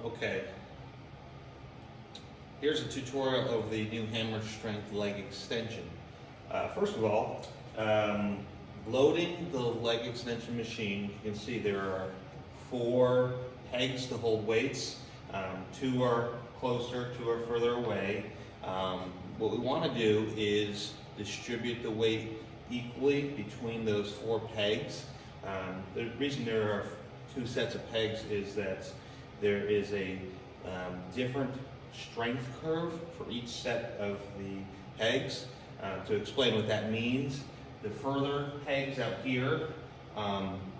Okay. Here's a tutorial of the new Hammer Strength leg extension. First of all, loading the leg extension machine, you can see there are 4 pegs to hold weights. 2 are closer, 2 are further away. What we want to do is distribute the weight equally between those 4 pegs. The reason there are 2 sets of pegs is that there is a different strength curve for each set of the pegs. To explain what that means, the further pegs out here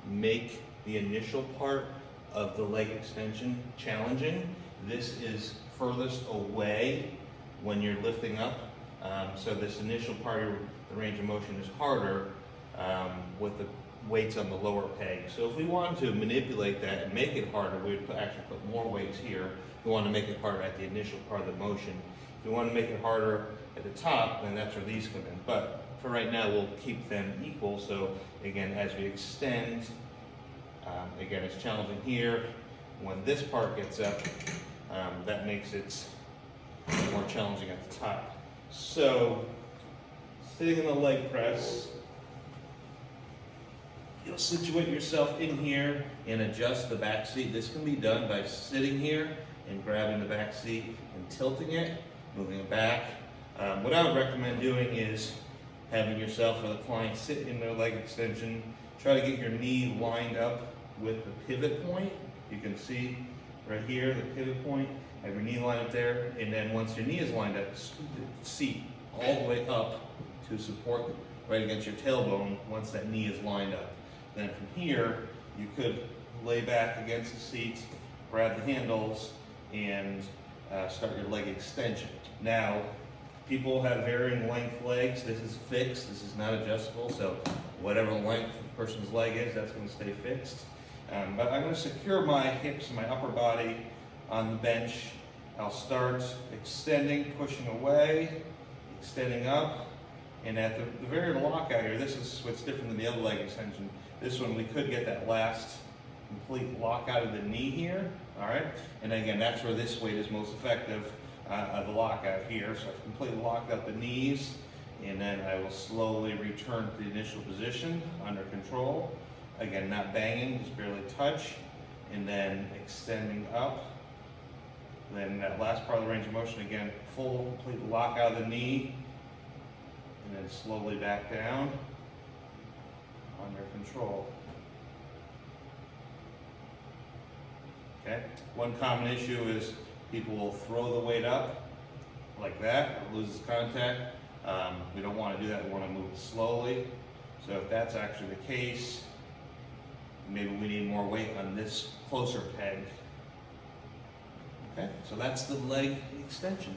make the initial part of the leg extension challenging. This is furthest away when you're lifting up. So this initial part of the range of motion is harder with the weights on the lower peg. So if we want to manipulate that and make it harder, we would actually put more weights here. We want to make it harder at the initial part of the motion. If we want to make it harder at the top, then that's where these come in. But for right now, we'll keep them equal. So again, as we extend, again, it's challenging here. When this part gets up, that makes it more challenging at the top. So sitting in the leg press, you'll situate yourself in here and adjust the back seat. This can be done by sitting here and grabbing the back seat and tilting it, moving it back. What I would recommend doing is having yourself or the client sit in their leg extension. Try to get your knee lined up with the pivot point. You can see right here the pivot point. Have your knee lined up there, and then once your knee is lined up, scoot the seat all the way up to support right against your tailbone once that knee is lined up. Then from here, you could lay back against the seat, grab the handles, and start your leg extension. Now, people have varying length legs. This is fixed, this is not adjustable, so whatever length the person's leg is, that's going to stay fixed. But I'm going to secure my hips and my upper body on the bench. I'll start extending, pushing away, extending up, and at the very lockout here, this is what's different than the other leg extension. This one, we could get that last complete lockout of the knee here, all right? And again, that's where this weight is most effective, the lockout here. So I've completely locked up the knees, and then I will slowly return to the initial position under control. Again, not banging, just barely touch, and then extending up. Then that last part of the range of motion, again, full, complete lockout of the knee, and then slowly back down under control. Okay. One common issue is people will throw the weight up like that, it loses contact. We don't want to do that, we want to move it slowly. So if that's actually the case, maybe we need more weight on this closer peg. Okay, so that's the leg extension.